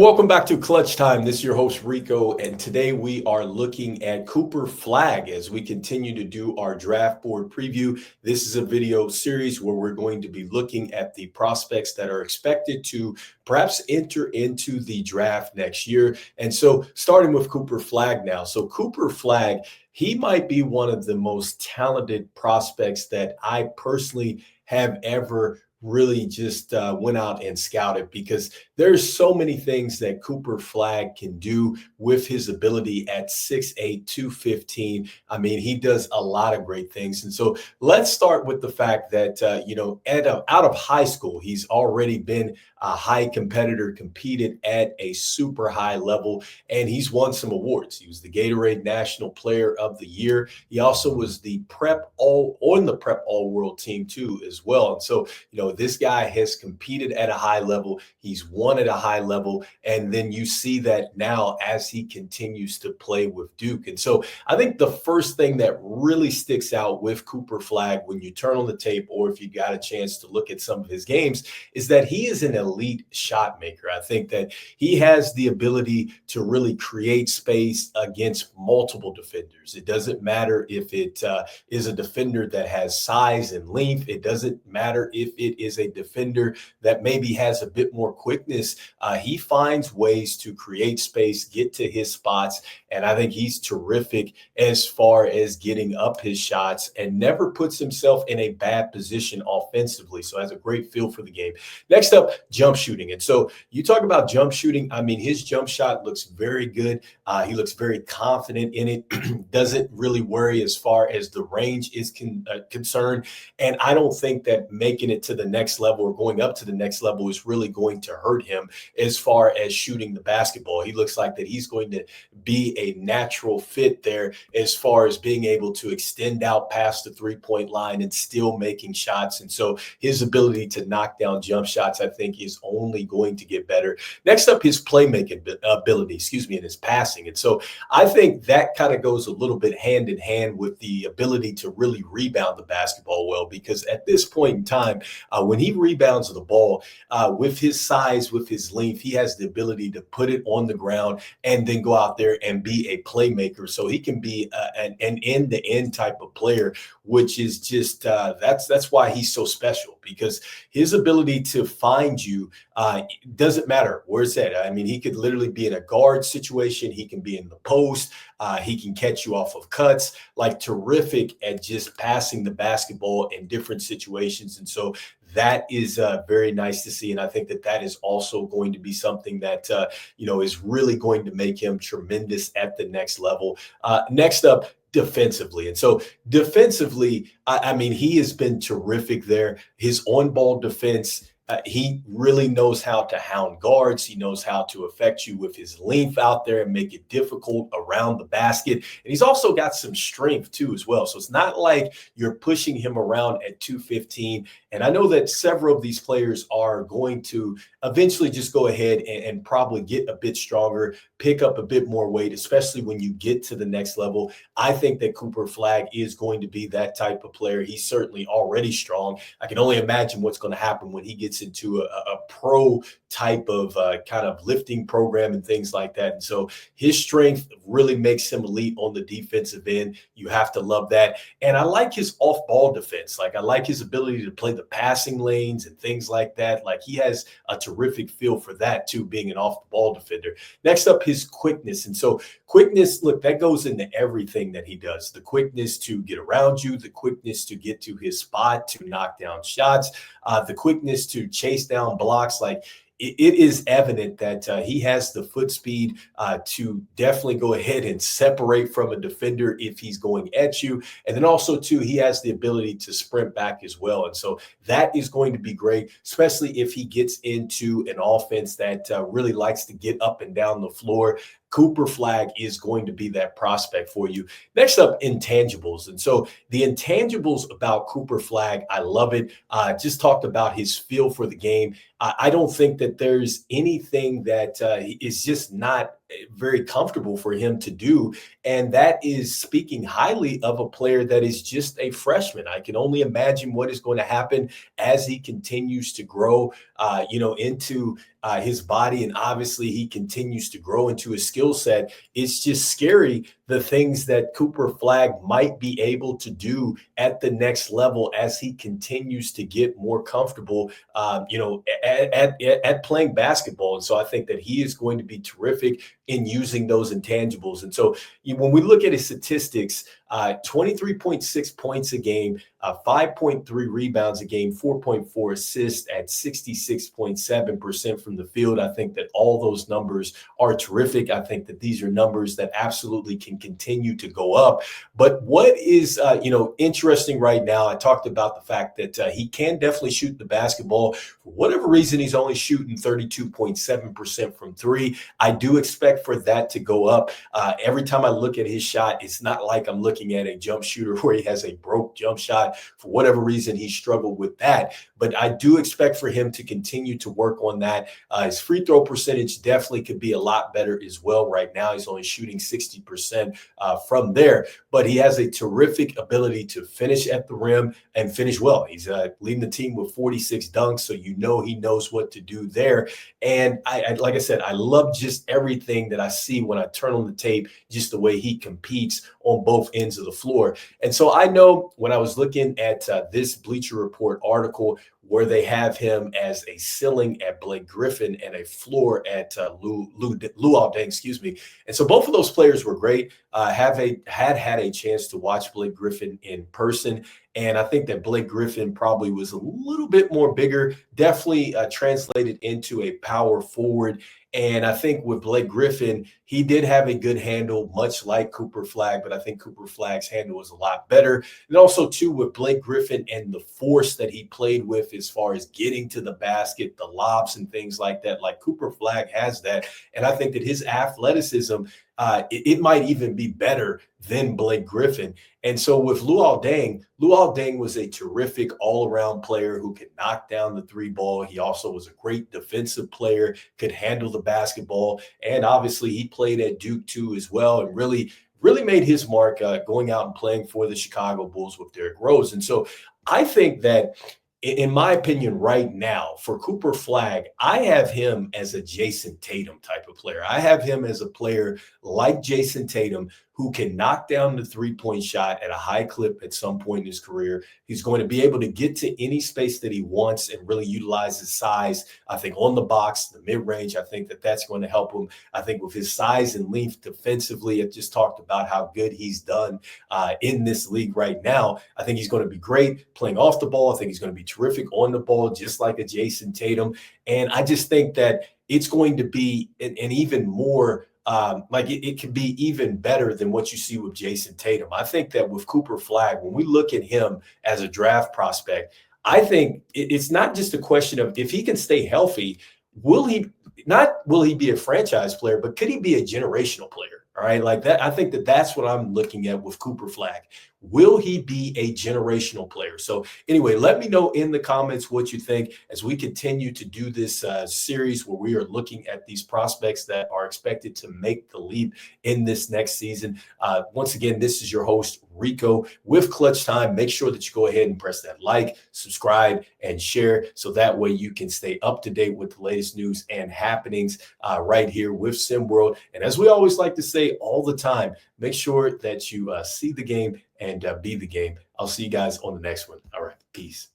welcome back to Clutch Time. This is your host, Rico, and today we are looking at Cooper Flagg as we continue to do our draft board preview. This is a video series where we're going to be looking at the prospects that are expected to perhaps enter into the draft next year. And so starting with Cooper Flagg now. So Cooper Flagg, he might be one of the most talented prospects that I personally have ever really just went out and scouted, because there's so many things that Cooper Flagg can do with his ability at 6'8", 215. I mean, he does a lot of great things. And so let's start with the fact that, out of high school, he's already been a high competitor, competed at a super high level, and he's won some awards. He was the Gatorade National Player of the Year. He also was the Prep All-World team too as well. And so, this guy has competed at a high level. He's won at a high level. And then you see that now as he continues to play with Duke. And so I think the first thing that really sticks out with Cooper Flagg when you turn on the tape, or if you got a chance to look at some of his games, is that he is an elite shot maker. I think that he has the ability to really create space against multiple defenders. It doesn't matter if it is a defender that has size and length. It doesn't matter if it is a defender that maybe has a bit more quickness. He finds ways to create space, get to his spots, and I think he's terrific as far as getting up his shots and never puts himself in a bad position offensively. So has a great feel for the game. Next up, jump shooting. And so you talk about jump shooting. I mean, his jump shot looks very good. He looks very confident in it. Doesn't really worry as far as the range is concerned. And I don't think that making it to the next level or going up to the next level is really going to hurt him as far as shooting the basketball. He looks like that he's going to be a natural fit there as far as being able to extend out past the three-point line and still making shots. And so his ability to knock down jump shots, I think, is only going to get better. Next up, his playmaking ability, and his passing. And so I think that kind of goes a little bit hand in hand with the ability to really rebound the basketball well, because at this point in time, when he rebounds the ball, with his size, with his length, he has the ability to put it on the ground and then go out there and be a playmaker. So he can be an end-to-end type of player, which is just that's why he's so special, because his ability to find you doesn't matter where it's at. I mean, he could literally be in a guard situation. He can be in the post. He can catch you off of cuts, like terrific at just passing the basketball in different situations. And so that is very nice to see. And I think that that is also going to be something that, is really going to make him tremendous at the next level. Next up, defensively. And so defensively, I mean, he has been terrific there. His on-ball defense, he really knows how to hound guards. He knows how to affect you with his length out there and make it difficult around the basket. And he's also got some strength too as well. So it's not like you're pushing him around at 215. And I know that several of these players are going to eventually just go ahead and probably get a bit stronger, pick up a bit more weight, especially when you get to the next level. I think that Cooper Flagg is going to be that type of player. He's certainly already strong. I can only imagine what's going to happen when he gets into a pro type of kind of lifting program and things like that. And so his strength really makes him elite on the defensive end. You have to love that. And I like his off-ball defense. Like, I like his ability to play the passing lanes and things like that. Like, he has a terrific feel for that too, being an off-the-ball defender. Next up, his quickness. And so quickness, look, that goes into everything that he does. The quickness to get around you, the quickness to get to his spot, to knock down shots, the quickness to chase down blocks. Like, it is evident that he has the foot speed to definitely go ahead and separate from a defender if he's going at you. And then also, too, he has the ability to sprint back as well. And so that is going to be great, especially if he gets into an offense that really likes to get up and down the floor. Cooper Flagg is going to be that prospect for you. Next up, intangibles. And so the intangibles about Cooper Flagg, I love it. Just talked about his feel for the game. I don't think that there's anything that is just not very comfortable for him to do. And that is speaking highly of a player that is just a freshman. I can only imagine what is going to happen as he continues to grow, into his body. And obviously, he continues to grow into his skill set. It's just scary the things that Cooper Flagg might be able to do at the next level as he continues to get more comfortable, at playing basketball. And so I think that he is going to be terrific in using those intangibles. And so when we look at his statistics, 23.6 points a game, 5.3 rebounds a game, 4.4 assists at 66.7% from the field. I think that all those numbers are terrific. I think that these are numbers that absolutely can continue to go up. But what is, interesting right now, I talked about the fact that he can definitely shoot the basketball. For whatever reason, he's only shooting 32.7% from three. I do expect for that to go up. Every time I look at his shot, it's not like I'm looking at a jump shooter where he has a broke jump shot. For whatever reason, he struggled with that. But I do expect for him to continue to work on that. His free throw percentage definitely could be a lot better as well. Right now, he's only shooting 60% from there. But he has a terrific ability to finish at the rim and finish well. He's leading the team with 46 dunks, so he knows what to do there. And I like I said, I love just everything that I see when I turn on the tape, just the way he competes on both ends of the floor. And so I know when I was looking at this Bleacher Report article where they have him as a ceiling at Blake Griffin and a floor at Luol Deng, excuse me. And so both of those players were great. Had a chance to watch Blake Griffin in person. And I think that Blake Griffin probably was a little bit more bigger, definitely translated into a power forward. And I think with Blake Griffin, he did have a good handle, much like Cooper Flagg, but I think Cooper Flagg's handle was a lot better. And also, too, with Blake Griffin and the force that he played with as far as getting to the basket, the lobs and things like that, like Cooper Flagg has that. And I think that his athleticism, it might even be better than Blake Griffin. And so with Luol Deng was a terrific all-around player who could knock down the three ball. He also was a great defensive player, could handle the basketball. And obviously he played at Duke too as well, and really made his mark going out and playing for the Chicago Bulls with Derrick Rose. And so I think that, in my opinion, right now, for Cooper Flagg, I have him as a Jason Tatum type of player. I have him as a player like Jason Tatum who can knock down the three-point shot at a high clip at some point in his career. He's going to be able to get to any space that he wants and really utilize his size. I think on the box, the mid-range, I think that that's going to help him. I think with his size and length defensively, I just talked about how good he's done in this league right now. I think he's going to be great playing off the ball. I think he's going to be terrific on the ball, just like a Jason Tatum. And I just think that it's going to be an even more it can be even better than what you see with Jason Tatum. I think that with Cooper Flagg, when we look at him as a draft prospect, I think it's not just a question of if he can stay healthy, will he be a franchise player, but could he be a generational player? All right, like that. I think that that's what I'm looking at with Cooper Flagg. Will he be a generational player? So anyway, let me know in the comments what you think as we continue to do this series where we are looking at these prospects that are expected to make the leap in this next season. Once again, this is your host, Rico, with Clutch Time. Make sure that you go ahead and press that like, subscribe, and share so that way you can stay up to date with the latest news and happenings right here with SimWorld. And as we always like to say all the time, make sure that you see the game and be the game. I'll see you guys on the next one. All right, peace.